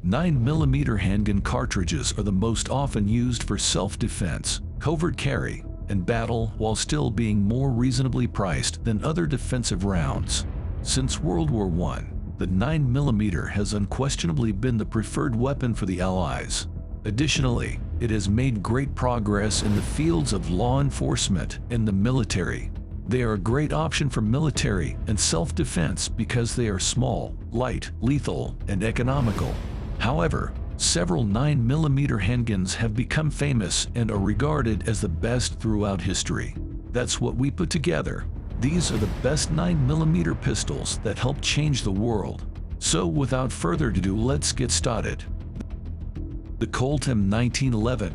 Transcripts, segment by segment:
9mm handgun cartridges are the most often used for self-defense, covert carry, and battle, while still being more reasonably priced than other defensive rounds. Since World War I, the 9mm has unquestionably been the preferred weapon for the Allies. Additionally, it has made great progress in the fields of law enforcement and the military. They are a great option for military and self-defense because they are small, light, lethal, and economical. However, several 9mm handguns have become famous and are regarded as the best throughout history. That's what we put together. These are the best 9mm pistols that helped change the world. So without further ado, let's get started. The Colt M1911.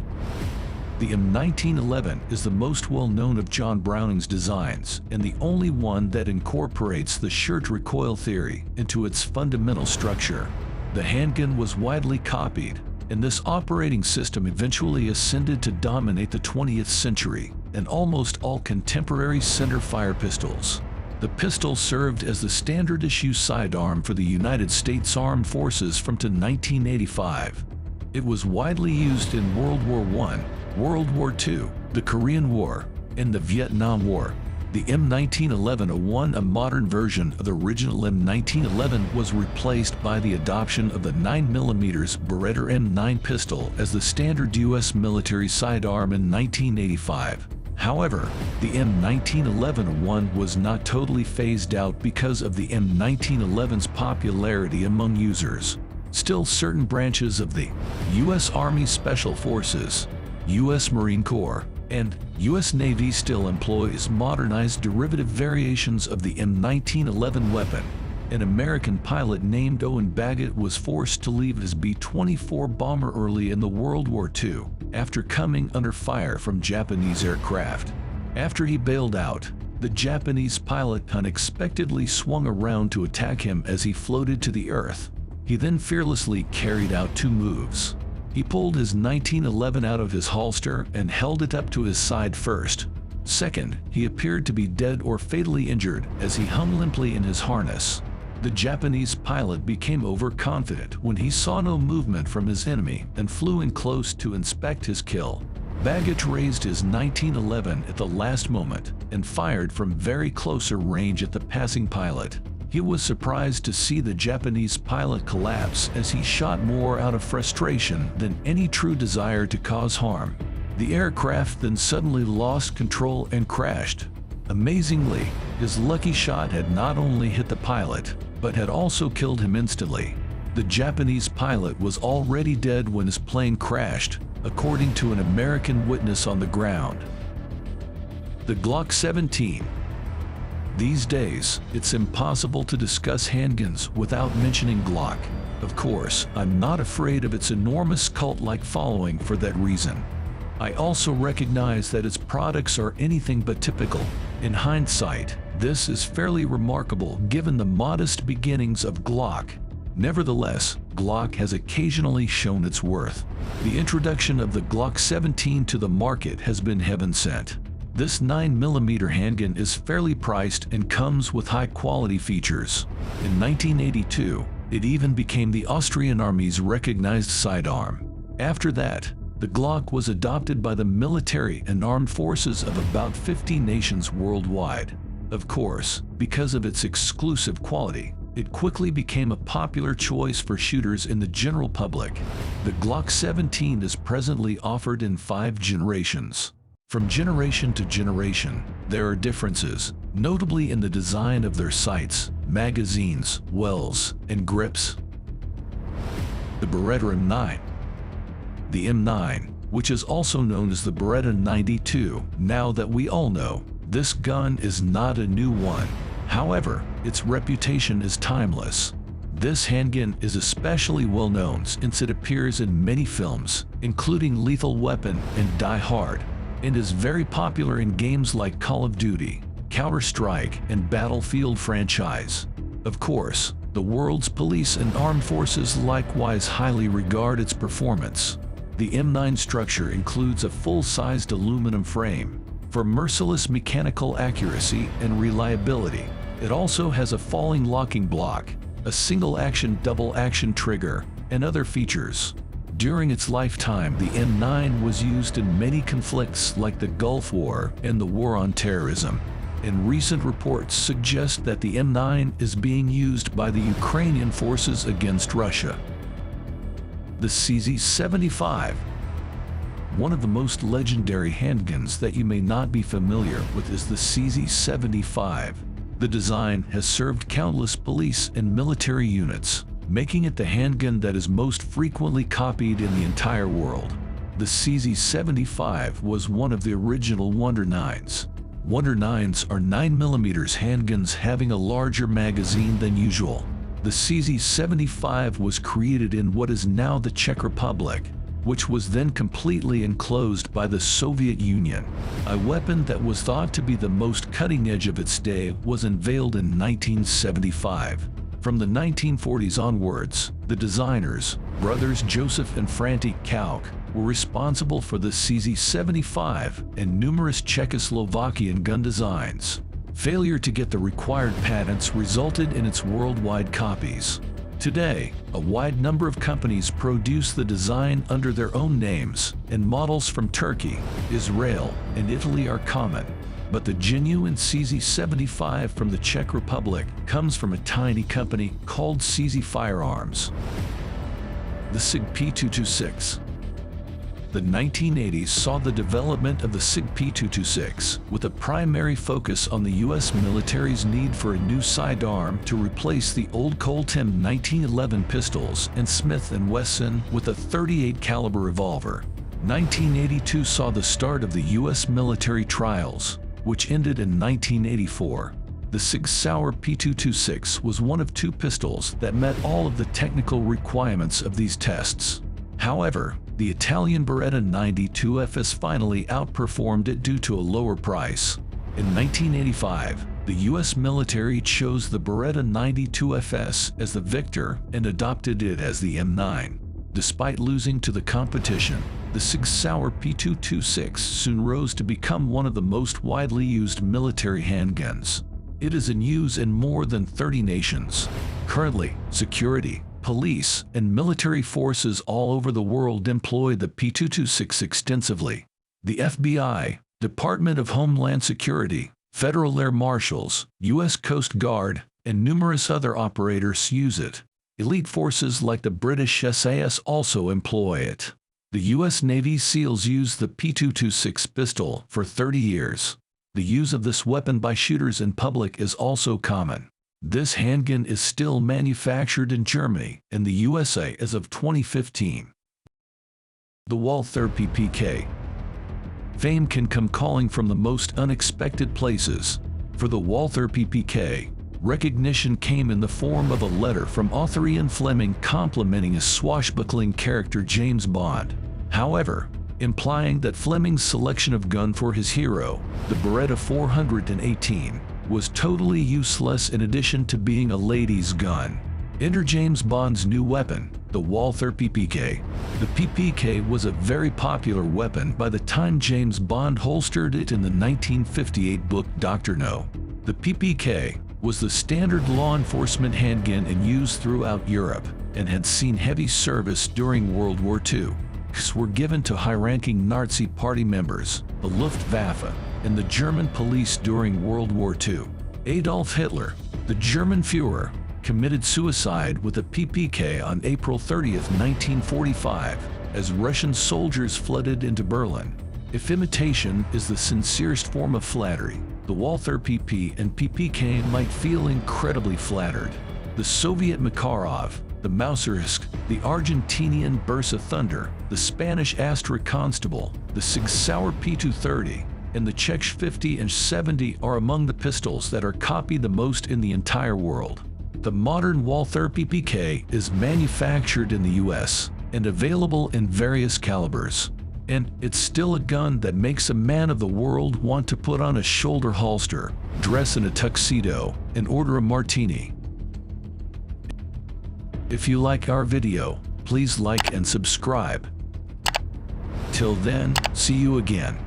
The M1911 is the most well-known of John Browning's designs and the only one that incorporates the shirt recoil theory into its fundamental structure. The handgun was widely copied, and this operating system eventually ascended to dominate the 20th century and almost all contemporary center-fire pistols. The pistol served as the standard-issue sidearm for the United States Armed Forces from to 1985. It was widely used in World War I, World War II, the Korean War, and the Vietnam War. The M1911-01, a modern version of the original M1911, was replaced by the adoption of the 9mm Beretta M9 pistol as the standard U.S. military sidearm in 1985. However, the M1911-01 was not totally phased out because of the M1911's popularity among users. Still, certain branches of the U.S. Army Special Forces, U.S. Marine Corps, and U.S. Navy still employs modernized derivative variations of the M1911 weapon. An American pilot named Owen Baggett was forced to leave his B-24 bomber early in the World War II after coming under fire from Japanese aircraft. After he bailed out, the Japanese pilot unexpectedly swung around to attack him as he floated to the earth. He then fearlessly carried out two moves. He pulled his 1911 out of his holster and held it up to his side first. Second, he appeared to be dead or fatally injured as he hung limply in his harness. The Japanese pilot became overconfident when he saw no movement from his enemy and flew in close to inspect his kill. Baggett raised his 1911 at the last moment and fired from very closer range at the passing pilot. He was surprised to see the Japanese pilot collapse as he shot more out of frustration than any true desire to cause harm. The aircraft then suddenly lost control and crashed. Amazingly, his lucky shot had not only hit the pilot, but had also killed him instantly. The Japanese pilot was already dead when his plane crashed, according to an American witness on the ground. The Glock 17. These days, it's impossible to discuss handguns without mentioning Glock. Of course, I'm not afraid of its enormous cult-like following for that reason. I also recognize that its products are anything but typical. In hindsight, this is fairly remarkable given the modest beginnings of Glock. Nevertheless, Glock has occasionally shown its worth. The introduction of the Glock 17 to the market has been heaven sent. This 9mm handgun is fairly priced and comes with high-quality features. In 1982, it even became the Austrian Army's recognized sidearm. After that, the Glock was adopted by the military and armed forces of about 50 nations worldwide. Of course, because of its exclusive quality, it quickly became a popular choice for shooters in the general public. The Glock 17 is presently offered in 5 generations. From generation to generation, there are differences, notably in the design of their sights, magazines, wells, and grips. The Beretta M9. The M9, which is also known as the Beretta 92, now that we all know, this gun is not a new one. However, its reputation is timeless. This handgun is especially well known since it appears in many films, including Lethal Weapon and Die Hard, and is very popular in games like Call of Duty, Counter-Strike, and Battlefield franchise. Of course, the world's police and armed forces likewise highly regard its performance. The M9 structure includes a full-sized aluminum frame for merciless mechanical accuracy and reliability. It also has a falling locking block, a single-action double-action trigger, and other features. During its lifetime, the M9 was used in many conflicts like the Gulf War and the War on Terrorism, and recent reports suggest that the M9 is being used by the Ukrainian forces against Russia. The CZ-75. One of the most legendary handguns that you may not be familiar with is the CZ-75. The design has served countless police and military units, making it the handgun that is most frequently copied in the entire world. The CZ-75 was one of the original Wonder 9s. Wonder 9s are 9mm handguns having a larger magazine than usual. The CZ-75 was created in what is now the Czech Republic, which was then completely enclosed by the Soviet Union. A weapon that was thought to be the most cutting edge of its day was unveiled in 1975. From the 1940s onwards, the designers, brothers Joseph and František Kauk, were responsible for the CZ-75 and numerous Czechoslovakian gun designs. Failure to get the required patents resulted in its worldwide copies. Today, a wide number of companies produce the design under their own names, and models from Turkey, Israel, and Italy are common. But the genuine CZ-75 from the Czech Republic comes from a tiny company called SIG Firearms. The SIG P226. The 1980s saw the development of the SIG P226, with a primary focus on the U.S. military's need for a new sidearm to replace the old Colt M1911 pistols and Smith & Wesson with a .38 caliber revolver. 1982 saw the start of the U.S. military trials, which ended in 1984. The SIG Sauer P226 was one of two pistols that met all of the technical requirements of these tests. However, the Italian Beretta M911 finally outperformed it due to a lower price. In 1985, the U.S. military chose the Beretta M911 as the victor and adopted it as the M9. Despite losing to the competition, the SIG Sauer P226 soon rose to become one of the most widely used military handguns. It is in use in more than 30 nations. Currently, security, police, and military forces all over the world employ the P226 extensively. The FBI, Department of Homeland Security, Federal Air Marshals, U.S. Coast Guard, and numerous other operators use it. Elite forces like the British SAS also employ it. The U.S. Navy SEALs use the P226 pistol for 30 years. The use of this weapon by shooters in public is also common. This handgun is still manufactured in Germany and the USA as of 2015. The Walther PPK. Fame can come calling from the most unexpected places. For the Walther PPK, recognition came in the form of a letter from author Ian Fleming complimenting a swashbuckling character James Bond. However, implying that Fleming's selection of gun for his hero, the Beretta 418, was totally useless in addition to being a lady's gun. Enter James Bond's new weapon, the Walther PPK. The PPK was a very popular weapon by the time James Bond holstered it in the 1958 book Dr. No. The PPK was the standard law enforcement handgun in use throughout Europe and had seen heavy service during World War II. Were given to high-ranking Nazi party members, the Luftwaffe, and the German police during World War II. Adolf Hitler, the German Führer, committed suicide with a PPK on April 30, 1945, as Russian soldiers flooded into Berlin. If imitation is the sincerest form of flattery, the Walther PP and PPK might feel incredibly flattered. The Soviet Makarov, the Mausersk, the Argentinian Bursa Thunder, the Spanish Astra Constable, the SIG Sauer P230, and the Czech 50 and 70 are among the pistols that are copied the most in the entire world. The modern Walther PPK is manufactured in the US and available in various calibers. And it's still a gun that makes a man of the world want to put on a shoulder holster, dress in a tuxedo, and order a martini. If you like our video, please like and subscribe. Till then, see you again.